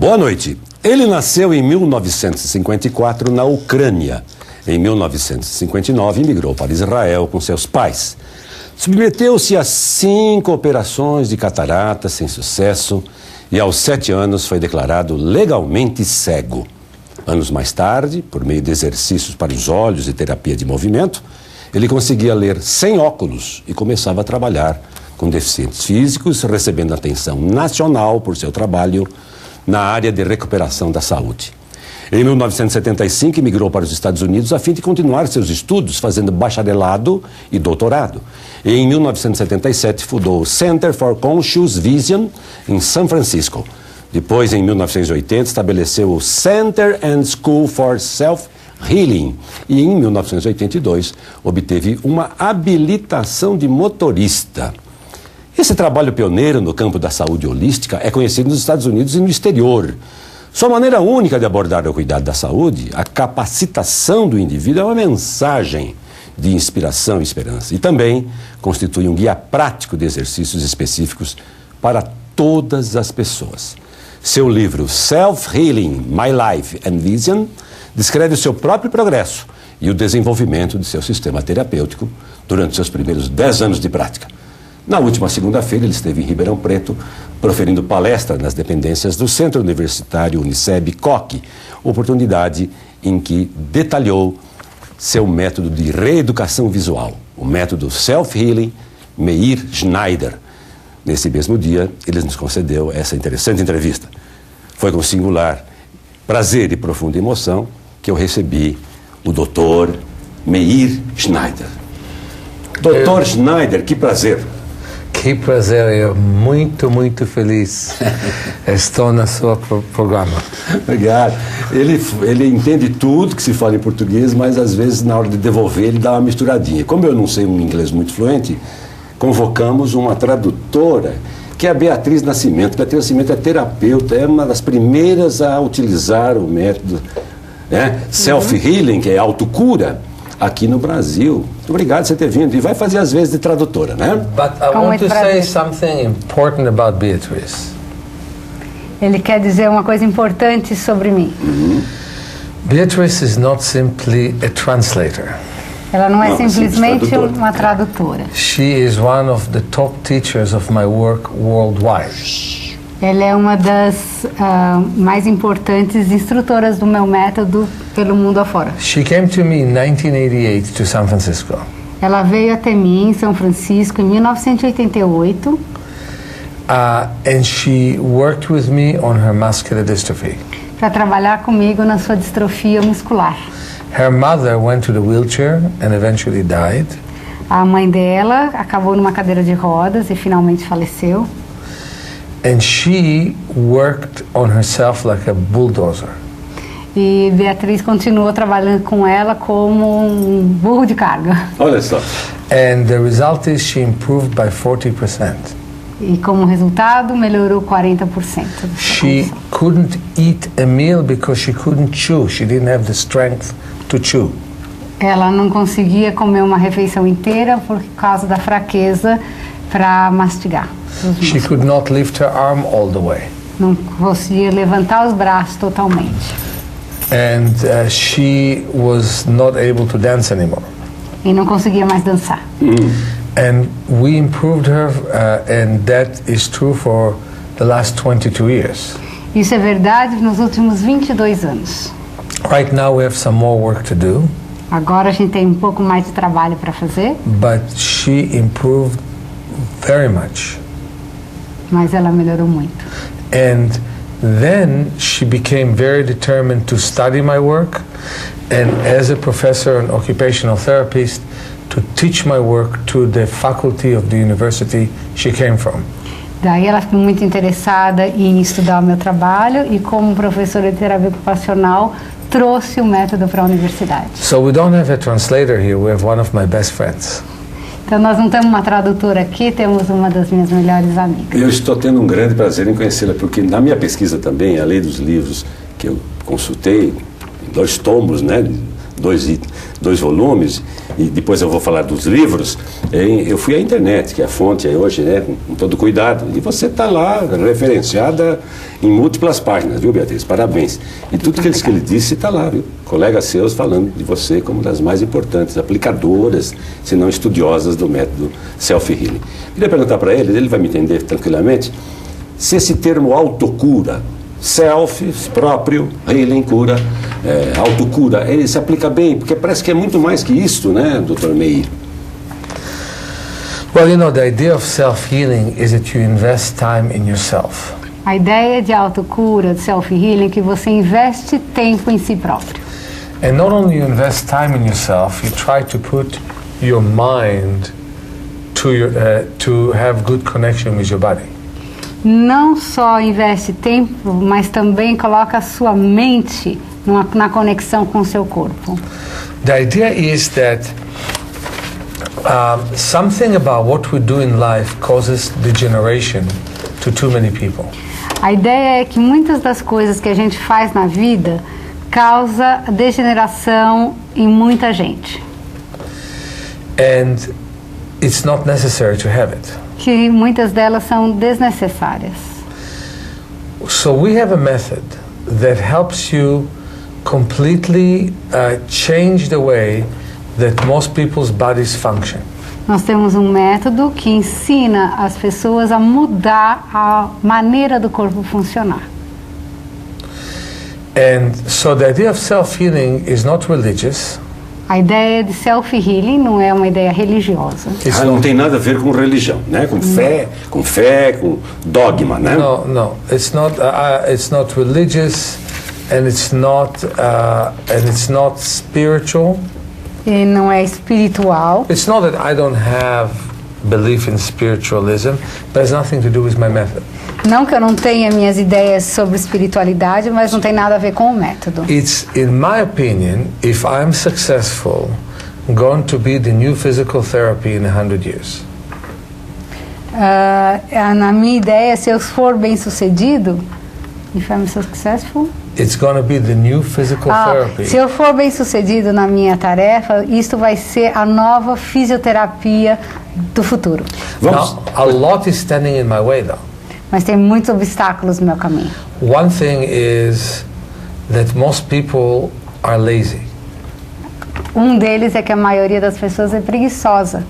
Boa noite. Ele nasceu em 1954 na Ucrânia. Em 1959, migrou para Israel com seus pais. Submeteu-se a 5 operações de catarata sem sucesso e aos 7 anos foi declarado legalmente cego. Anos mais tarde, por meio de exercícios para os olhos e terapia de movimento, ele conseguia ler sem óculos e começava a trabalhar com deficientes físicos, recebendo atenção nacional por seu trabalho na área de recuperação da saúde. Em 1975, migrou para os Estados Unidos a fim de continuar seus estudos, fazendo bacharelado e doutorado. E em 1977, fundou o Center for Conscious Vision em São Francisco. Depois, em 1980, estabeleceu o Center and School for Self-Healing. E em 1982, obteve uma habilitação de motorista. Esse trabalho pioneiro no campo da saúde holística é conhecido nos Estados Unidos e no exterior. Sua maneira única de abordar o cuidado da saúde, a capacitação do indivíduo, é uma mensagem de inspiração e esperança. E também constitui um guia prático de exercícios específicos para todas as pessoas. Seu livro Self-Healing, My Life and Vision descreve o seu próprio progresso e o desenvolvimento de seu sistema terapêutico durante seus primeiros 10 anos de prática. Na última segunda-feira, ele esteve em Ribeirão Preto, proferindo palestra nas dependências do Centro Universitário Uniceb Coque, oportunidade em que detalhou seu método de reeducação visual, o método Self-Healing Meir Schneider. Nesse mesmo dia, ele nos concedeu essa interessante entrevista. Foi com singular prazer e profunda emoção que eu recebi o Dr. Meir Schneider. Dr. Schneider, que prazer! Que prazer, eu muito feliz estou no seu programa. Obrigado. Ele entende tudo que se fala em português, mas às vezes na hora de devolver ele dá uma misturadinha. Como eu não sei um inglês muito fluente, convocamos uma tradutora, que é a Beatriz Nascimento. Beatriz Nascimento é terapeuta, é uma das primeiras a utilizar o método self-healing, que é autocura, aqui no Brasil. Obrigado por você ter vindo. E vai fazer às vezes de tradutora, né? But I want to say something important about Beatriz. Ele quer dizer uma coisa importante sobre mim. Beatriz is not simply a translator. Ela não é simplesmente uma tradutora. She is one of the top teachers of my work worldwide. Ela é uma das mais importantes instrutoras do meu método pelo mundo afora. She came to me in 1988 to San Francisco. Ela veio até mim em São Francisco em 1988. And she worked with me on her muscular dystrophy. Para trabalhar comigo na sua distrofia muscular. Her mother went to the wheelchair and eventually died. A mãe dela acabou numa cadeira de rodas e finalmente faleceu. And she worked on herself like a bulldozer. E Beatriz continuou trabalhando com ela como um burro de carga. Olha só. And the result is she improved by 40%. E como resultado, melhorou 40%. She couldn't eat a meal because she couldn't chew. She didn't have the strength to chew. Ela não conseguia comer uma refeição inteira por causa da fraqueza para mastigar. She could not lift her arm all the way. Não conseguia levantar os braços totalmente. And she was not able to dance anymore. E não conseguia mais dançar. And we improved her, and that is true for the last 22 years. Isso é verdade nos últimos 22 anos. Right now we have some more work to do. Agora a gente tem um pouco mais de trabalho para fazer. But she improved very much. Mas ela melhorou muito. And then she became very determined to study my work, and as a professor and occupational therapist, to teach my work to the faculty of the university she came from. Daí ela ficou muito interessada em estudar o meu trabalho e como professora de terapia ocupacional trouxe o método para a universidade. So we don't have a translator here, we have one of my best friends. Então nós não temos uma tradutora aqui, temos uma das minhas melhores amigas. Eu estou tendo um grande prazer em conhecê-la, porque na minha pesquisa também, além dos livros que eu consultei, 2 tomos, né, 2 volumes, e depois eu vou falar dos livros, eu fui à internet, que é a fonte aí hoje, né, com todo cuidado, e você está lá referenciada em múltiplas páginas, viu, Beatriz? Parabéns. E tudo que ele disse está lá, viu? Colegas seus falando de você como das mais importantes aplicadoras, se não estudiosas do método self-healing. Queria perguntar para ele vai me entender tranquilamente, se esse termo autocura, self, próprio, healing, cura, autocura, ele se aplica bem, porque parece que é muito mais que isso, né, Dr. Meir? Well, you know, the idea of self-healing is that you invest time in yourself. A ideia de autocura, de self-healing, é que você investe tempo em si próprio. And not only you invest time in yourself, you try to put your mind to have good connection with your body. Não só investe tempo, mas também coloca a sua mente na conexão com o seu corpo. The idea is that something about what we do in life causes degeneration to too many people. A ideia é que muitas das coisas que a gente faz na vida causa degeneração em muita gente. And it's not necessary to have it. Que muitas delas são desnecessárias. So we have a method that helps you completely change the way that most people's bodies function. Nós temos um método que ensina as pessoas a mudar a maneira do corpo funcionar. And so the idea of self-healing is not religious. A ideia de self-healing não é uma ideia religiosa. Não tem nada a ver com religião, né? Com fé, com dogma, né? No, it's not religious, and it's not spiritual. E não é espiritual. It's not that I don't have belief in spiritualism, but it has nothing to do with my method. Não que eu não tenha minhas ideias sobre espiritualidade, mas não tem nada a ver com o método. It's, in my opinion, if I'm successful, going to be the new physical therapy in 100 years. Na minha ideia, se eu for bem sucedido, if I'm successful, it's going to be the new physical therapy. Se eu for bem sucedido na minha tarefa, isto vai ser a nova fisioterapia do futuro. Now, a lot is standing in my way, though. Mas tem muitos obstáculos no meu caminho. One thing is that most people are lazy. Um deles é que a maioria das pessoas é preguiçosa.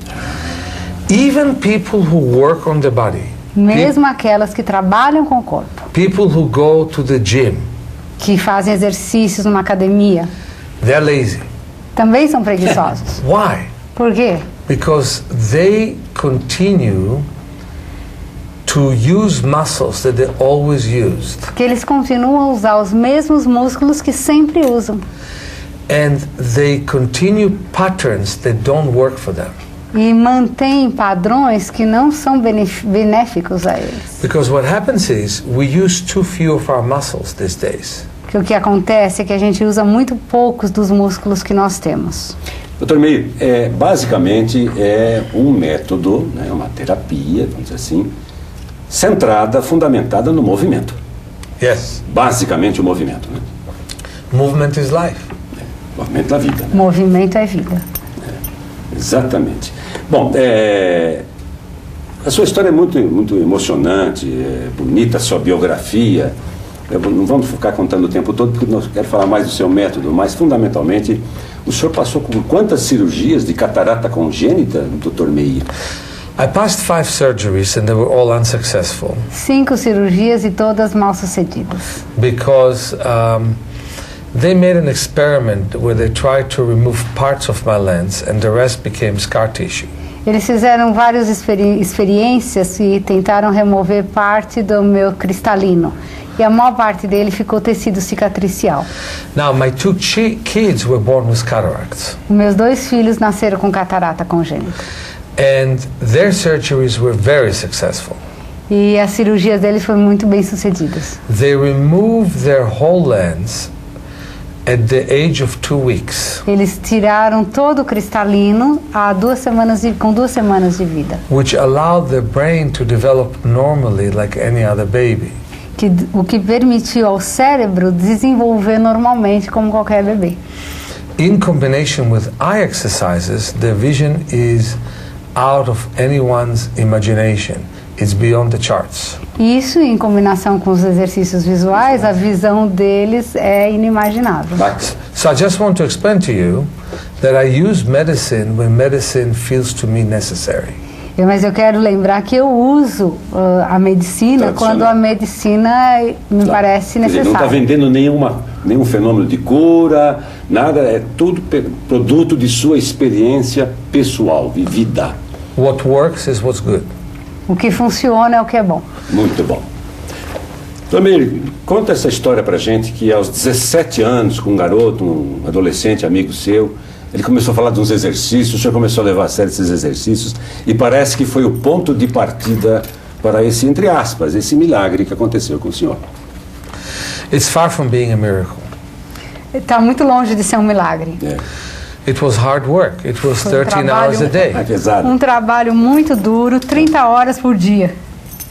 Even people who work on the body. Mesmo aquelas que trabalham com o corpo. People who go to the gym. Que fazem exercícios numa academia. They're lazy. Também são preguiçosos. Why? Por quê? Because they continue to use muscles that they always used. Porque eles continuam a usar os mesmos músculos que sempre usam. And they continue patterns that don't work for them. E mantêm padrões que não são benéficos a eles. Because what happens is we use too few of our muscles these days. Que o que acontece é que a gente usa muito poucos dos músculos que nós temos. Dr. Meir, basicamente é um método, né, uma terapia, vamos dizer assim, centrada, fundamentada no movimento. Yes. Basicamente o movimento, né? Movement is life. Movimento da vida. Né? Movimento é vida. Exatamente. Bom, a sua história é muito emocionante, bonita, a sua biografia. Não vamos ficar contando o tempo todo, porque nós quero falar mais do seu método, mas fundamentalmente, o senhor passou por quantas cirurgias de catarata congênita, Dr. Meir? I passed 5 surgeries and they were all unsuccessful. 5 cirurgias e todas mal sucedidas. Because they made an experiment where they tried to remove parts of my lens and the rest became scar tissue. Eles fizeram várias experiências e tentaram remover parte do meu cristalino. E a maior parte dele ficou tecido cicatricial. Now, my 2 kids were born with cataracts. Meus 2 filhos nasceram com catarata congênita. And their surgeries were very successful. E as cirurgias deles foram muito bem sucedidas. They removed their whole lens at the age of 2 weeks. Eles tiraram todo o cristalino com 2 semanas de vida. Which allowed the brain to develop normally like any other baby. O que permitiu ao cérebro desenvolver normalmente como qualquer bebê. in combination with eye exercises, the vision is out of anyone's imagination. It's beyond the charts. Isso, em combinação com os exercícios visuais, a visão deles é inimaginável. So I just want to explain to you that I use medicine when medicine feels to me necessary. Mas eu quero lembrar que eu uso a medicina quando a medicina me parece necessária. Não está vendendo nenhum fenômeno de cura, nada, é tudo produto de sua experiência pessoal, vivida. What works is what's good. O que funciona é o que é bom. Muito bom. Tamir, conta essa história pra gente, que aos 17 anos, com um garoto, um adolescente, amigo seu, ele começou a falar de uns exercícios, o senhor começou a levar a sério esses exercícios, e parece que foi o ponto de partida para esse, entre aspas, esse milagre que aconteceu com o senhor. It's far from being a miracle. Está muito longe de ser um milagre. It was hard work. It was 13 hours a day. É pesado. Um trabalho muito duro, 30 horas por dia.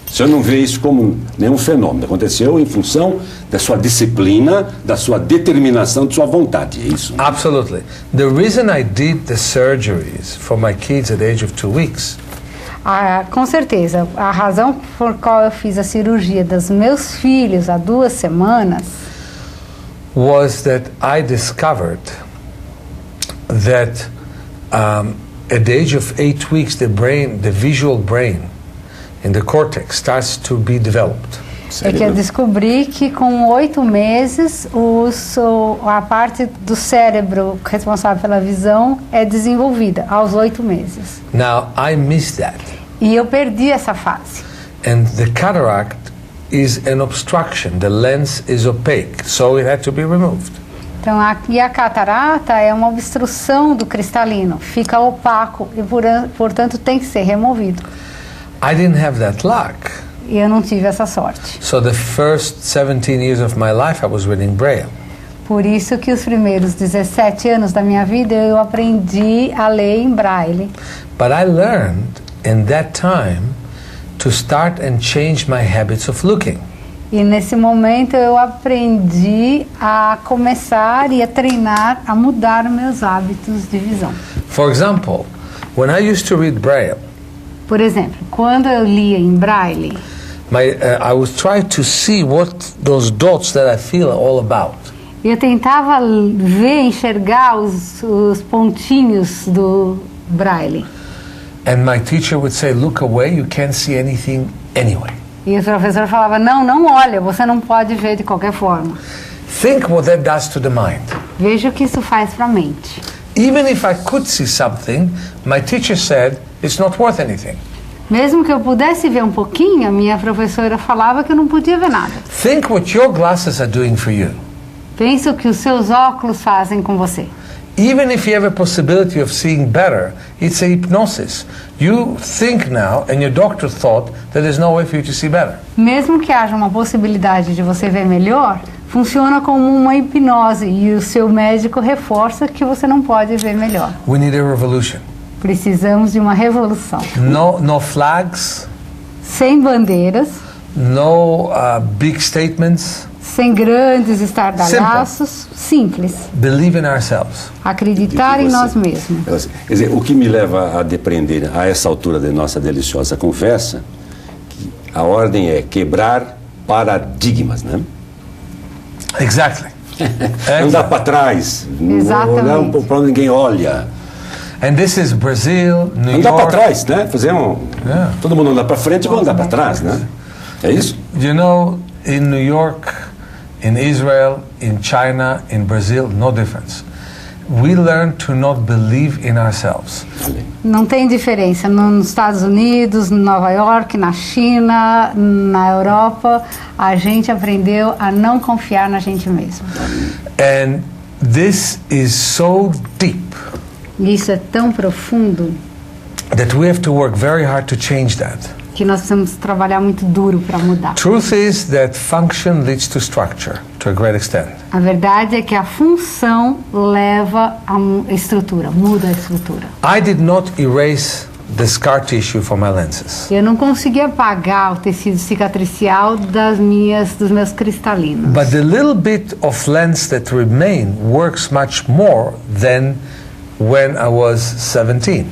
O senhor não vê isso como nenhum fenômeno. Aconteceu em função da sua disciplina, da sua determinação, de sua vontade. É isso? Absolutely. The reason I did the surgeries for my kids at the age of 2 weeks Com certeza. A razão por qual eu fiz a cirurgia dos meus filhos há 2 semanas was that I discovered that at the age of 8 weeks, the brain, the visual brain in the cortex starts to be developed. É que eu descobri que com 8 meses a parte do cérebro responsável pela visão é desenvolvida, aos 8 meses. Now, I missed that. E eu perdi essa fase. And the cataract is an obstruction. The lens is opaque, so it had to be removed. Então, aqui a catarata é uma obstrução do cristalino, fica opaco e, portanto, tem que ser removido. I didn't have that luck. E eu não tive essa sorte. So the first 17 years of my life I was reading Braille. Por isso que os primeiros 17 anos da minha vida eu aprendi a ler em braille. But I learned in that time to start and change my habits of looking. E nesse momento eu aprendi a começar e a treinar, a mudar meus hábitos de visão. For example, when I used to read Braille, por exemplo, quando eu lia em braille, I was trying to see what those dots that I feel are all about. Eu tentava enxergar os pontinhos do braille. And my teacher would say, "Look away, you can't see anything anyway." E o professor falava, não olha, você não pode ver de qualquer forma. Think what that does to the mind. Veja o que isso faz para a mente. Even if I could see something, my teacher said, it's not worth anything. Mesmo que eu pudesse ver um pouquinho, a minha professora falava que eu não podia ver nada. Think what your glasses are doing for you. Pensa o que os seus óculos fazem com você. Even if you have a possibility of seeing better, it's a hypnosis. You think now, and your doctor thought that there's no way for you to see better. Mesmo que haja uma possibilidade de você ver melhor, funciona como uma hipnose e o seu médico reforça que você não pode ver melhor. We need a revolution. Precisamos de uma revolução. No flags. Sem bandeiras. No big statements. Sem grandes estardalhaços, simples. Believe in ourselves. Acreditar em nós mesmos. Quer dizer, o que me leva a depreender a essa altura da nossa deliciosa conversa, que a ordem é quebrar paradigmas, né? Exactly. Andar para trás, olhar para onde ninguém olha. And this is Brazil, New andar York. Andar para trás, né? Todo mundo anda para frente e vamos andar para trás, né? É isso? You know, in New York, in Israel, in China, in Brazil, no difference. We learn to not believe in ourselves. Não tem diferença nos Estados Unidos, em Nova York, na China, na Europa, a gente aprendeu a não confiar na gente mesmo. And this is so deep. Isso é tão profundo that we have to work very hard to change that. Que nós precisamos trabalhar muito duro para mudar. Truth is that function leads to structure to a great extent. A verdade é que a função leva a estrutura, muda a estrutura. I did not erase the scar tissue for my lenses. Eu não conseguia apagar o tecido cicatricial dos meus cristalinos. But the little bit of lens that remain works much more than when I was 17.